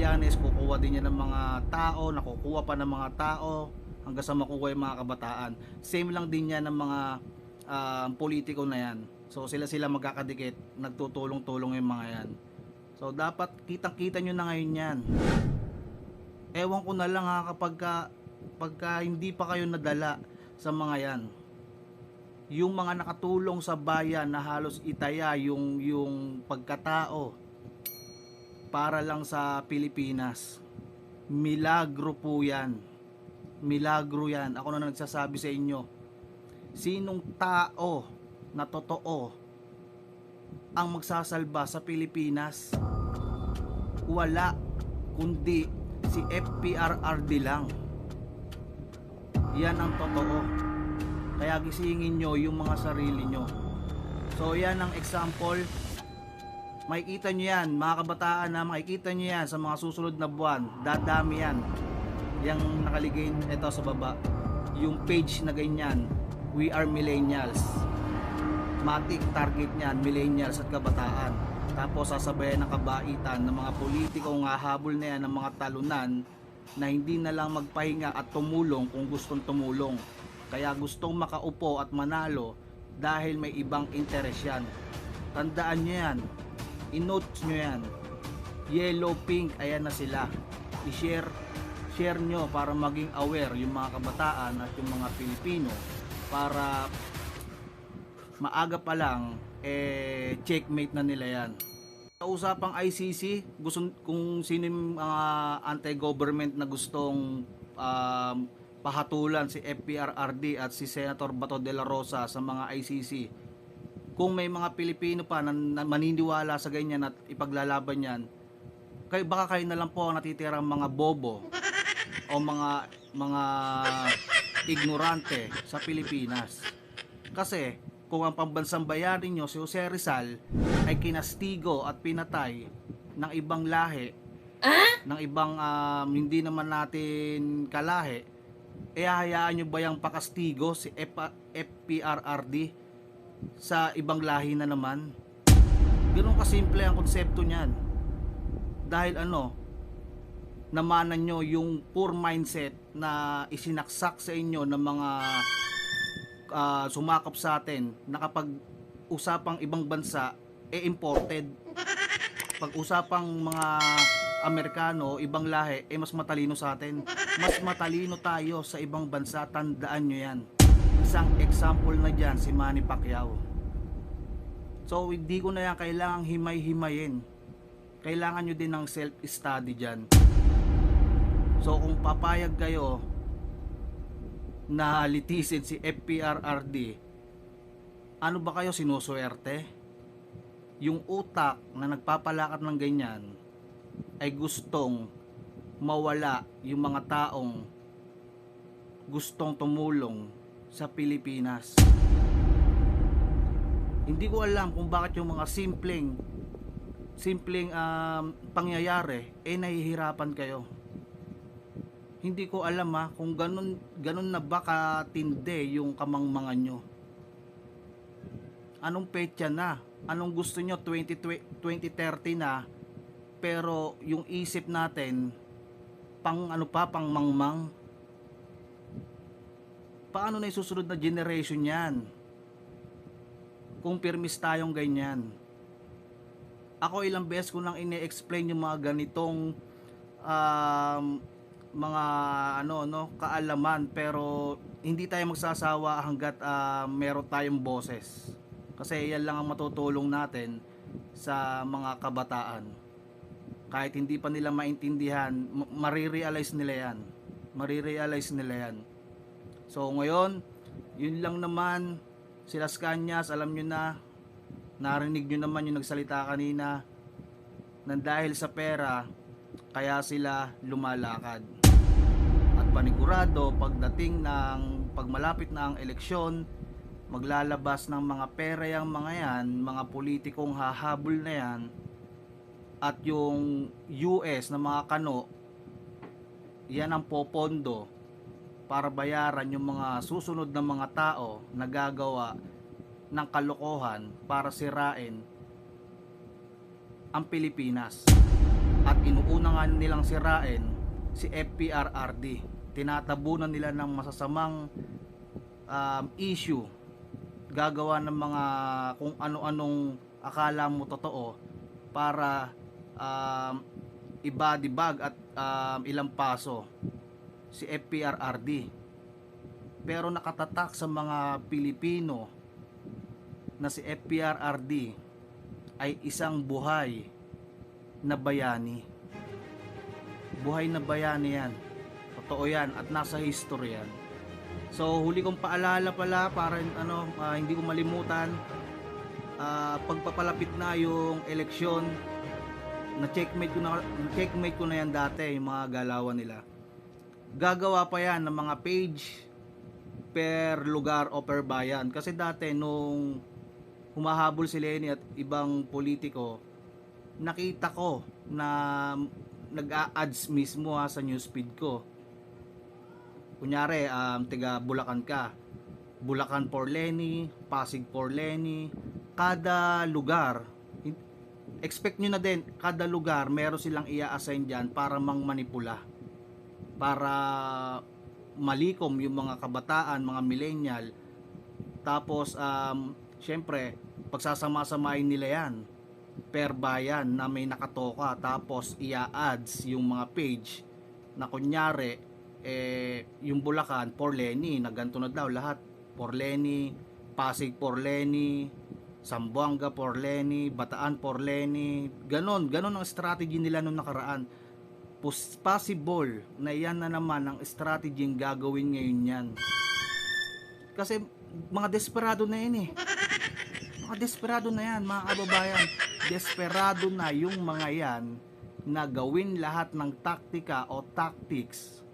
Magallanes, kukuha din yan ng mga tao, nakukuha pa ng mga tao hanggang sa makuha yung mga kabataan. Same lang din yan ng mga politiko na yan. So sila magkakadikit, nagtutulong-tulong yung mga yan. So dapat kitang-kita nyo na ngayon yan. Ewan ko na lang ha, pagka hindi pa kayo nadala sa mga yan, yung mga nakatulong sa bayan na halos itaya yung pagkatao para lang sa Pilipinas, milagro po yan. Milagro yan. Ako na nagsasabi sa inyo, sinong tao na totoo ang magsasalba sa Pilipinas? Wala, kundi si FPRRD lang. Yan ang totoo. Kaya gisingin nyo yung mga sarili nyo. So yan ang example. Makikita nyo yan, mga kabataan, na makikita nyo yan sa mga susunod na buwan. Dadami yan. Yang nakaligay ito sa baba, yung page na ganyan, We Are Millennials. Matik target niyan, millennials at kabataan. Tapos sasabayan ng kabaitan ng mga politikong hahabol na yan ng mga talunan na hindi na lang magpahinga at tumulong kung gustong tumulong. Kaya gustong makaupo at manalo dahil may ibang interes yan. Tandaan nyo yan, i-notes nyo yan. Yellow, pink, ayan na sila. I-share nyo para maging aware yung mga kabataan at yung mga Pilipino, para maaga pa lang checkmate na nila yan. Sa usapang ICC, kung sino yung mga anti-government na gustong pahatulan si FPRRD at si Senator Bato de la Rosa sa mga ICC, kung may mga Pilipino pa na maniniwala sa ganyan at ipaglalaban yan, baka kayo na lang po ang natitirang mga bobo o mga ignorante sa Pilipinas. Kasi kung ang pambansang bayani nyo si Jose Rizal ay kinastigo at pinatay ng ibang lahi, ng ibang hindi naman natin kalahi, hayaan nyo ba yung pakastigo si FPRRD sa ibang lahi na naman? Ganun kasimple ang konsepto niyan. Dahil namanan nyo yung poor mindset na isinaksak sa inyo ng mga sumakap sa atin na kapag usapang ibang bansa imported, pag usapang mga Amerikano, ibang lahi, mas matalino sa atin. Mas matalino tayo sa ibang bansa, tandaan nyo yan. Isang example na dyan si Manny Pacquiao. So hindi ko na yan kailangang himay-himayin. Kailangan nyo din ng self-study dyan. So kung papayag kayo na litisin si FPRRD, ano ba kayo, sinuswerte? Yung utak na nagpapalakad ng ganyan ay gustong mawala yung mga taong gustong tumulong sa Pilipinas. Hindi ko alam kung bakit yung mga simpleng pangyayari nahihirapan kayo. Hindi ko alam kung ganun na ba katindi yung kamangmangan nyo. Anong petsa na? Anong gusto nyo? 2030 na, pero yung isip natin pang mangmang. Paano na isusunod na generation yan kung pirmis tayong ganyan? Ako ilang beses ko nang ine-explain yung mga ganitong mga kaalaman, pero hindi tayo magsasawa hanggat meron tayong boses, kasi yan lang ang matutulong natin sa mga kabataan. Kahit hindi pa nila maintindihan, marirealize nila yan. So ngayon, yun lang naman. Sila Skanyas, alam nyo na, narinig nyo naman yung nagsalita kanina, na dahil sa pera kaya sila lumalakad. At panigurado, pag malapit na ang eleksyon, maglalabas ng mga pera yung mga yan, mga politikong hahabol na yan, at yung US na mga kano, yan ang popondo para bayaran yung mga susunod na mga tao na gagawa ng kalokohan para sirain ang Pilipinas. at inuuna nga nilang sirain si FPRRD. Tinatabunan nila ng masasamang issue, gagawa ng mga kung ano-anong akala mo totoo para ibadibag at ilang paso si FPRRD. Pero nakatatak sa mga Pilipino na si FPRRD ay isang buhay na bayani. Buhay na bayani yan. Totoo yan at nasa history yan. So huli kong paalala pala para hindi ko malimutan, pagpapalapit na yung eleksyon, na-checkmate ko na yan dati, yung mga galawan nila. Gagawa pa yan ng mga page per lugar o per bayan. Kasi dati nung humahabol si Lenny at ibang politiko, nakita ko na nag-a-ads mismo sa newsfeed ko. Kunyari, tiga Bulacan ka, Bulacan for Lenny, Pasig for Lenny, kada lugar, expect nyo na din, kada lugar meron silang i-assign dyan para mangmanipula, para malikom yung mga kabataan, mga millennial. Tapos syempre pagsasama-samain nila yan per bayan na may nakatoka, tapos ia-ads yung mga page na kunyari yung Bulacan for Lenny, na ganito na daw lahat for Lenny, Pasig for Lenny, Zamboanga for Lenny, Bataan for Lenny, ganon ang strategy nila nung nakaraan. Possible na yan na naman ang strategy yung gagawin ngayon yan. Kasi mga desperado na yan mga desperado na yan, mga kababayan. Desperado na yung mga yan na gawin lahat ng taktika o tactics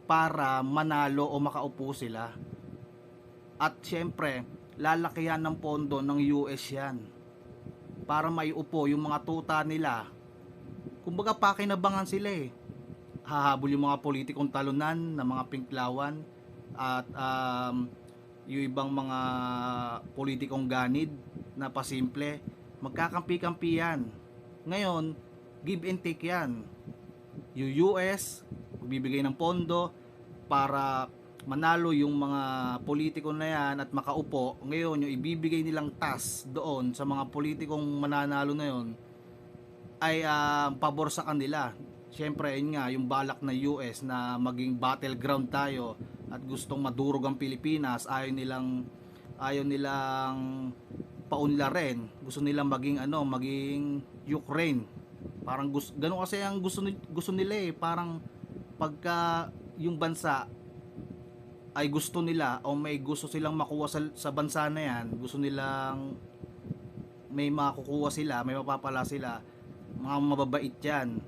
para manalo o makaupo sila. At syempre lalakihan ng pondo ng US yan para maiupo yung mga tuta nila. Kumbaga pakinabangan sila hahabol yung mga politikong talunan na mga pinklawan at yung ibang mga politikong ganid na pasimple, magkakampi-kampi yan. Ngayon give and take yan. Yung US magbibigay ng pondo para manalo yung mga politiko na yan at makaupo. Ngayon yung ibibigay nilang task doon sa mga politikong mananalo na yon ay pabor sa kanila. Siyempre yun nga yung balak na US na maging battleground tayo at gustong madurog ang Pilipinas, ayaw nilang paunlarin, gusto nilang maging Ukraine. Parang ganun kasi ang gusto nila parang pagka yung bansa ay gusto nila o may gusto silang makuha sa bansa na yan, gusto nilang may makukuha sila, may mapapala sila, mga mababait yan,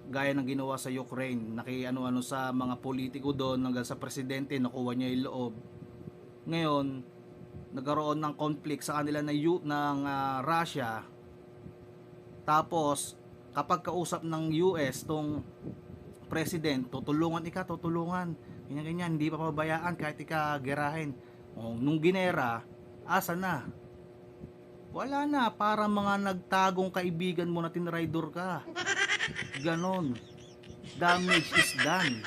gaya ng ginawa sa Ukraine, ano sa mga politiko doon, hanggang sa presidente, nakuha niya yung loob. Ngayon nagkaroon ng conflict sa kanila ng Russia, tapos kapag kausap ng US tong president, tutulungan, ganyan, hindi pa pabayaan kahit gerahin. Nung ginera, asa na? Wala na, para mga nagtagong kaibigan mo na tinraidor ka. Ganon. Damage is done.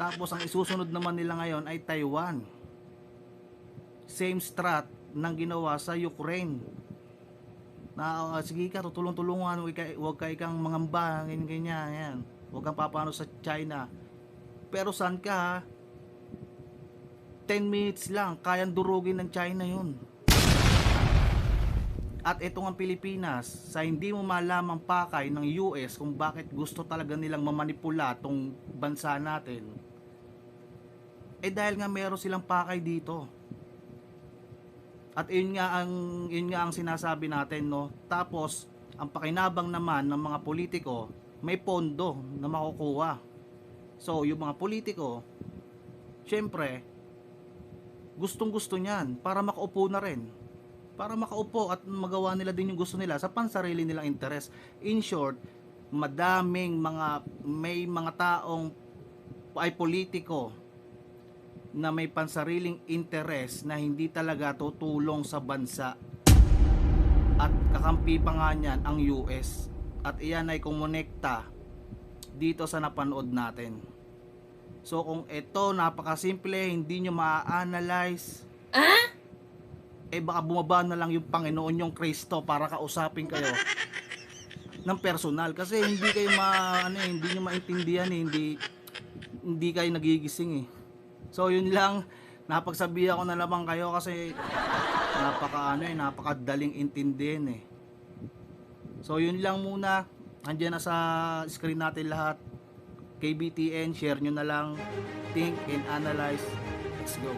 Tapos ang isusunod naman nila ngayon ay Taiwan. Same strat ng ginawa sa Ukraine. Na sige ka, tutulong-tulungan, huwag ka ikang mangamba, ganyan, yan. Huwag kang papano sa China. Pero saan ka? 10 minutes lang, kayang durugin ng China yun. At itong ang Pilipinas, sa hindi mo malamang pakay ng US kung bakit gusto talaga nilang mamanipula tong bansa natin, dahil nga meron silang pakay dito. At yun nga ang sinasabi natin, no? Tapos ang pakinabang naman ng mga politiko, may pondo na makukuha. So yung mga politiko, syempre gustong-gusto niyan para makaupo na rin. Para makaupo at magawa nila din yung gusto nila sa pansarili nilang interes. In short, may mga taong ay politiko na may pansariling interes na hindi talaga tutulong sa bansa. At kakampi pa nga niyan ang US. at iyan ay kumonekta dito sa napanood natin. So kung ito napakasimple, hindi nyo ma-analyze, baka bumaba na lang yung Panginoon yung Kristo para kausapin kayo ng personal, kasi hindi kayo hindi nyo maintindihan hindi kayo nagigising So yun lang, napagsabihan ko na naman kayo kasi napakadaling intindihin So yun lang muna, andyan na sa screen natin lahat. KBTN, share nyo na lang, think and analyze. Let's go.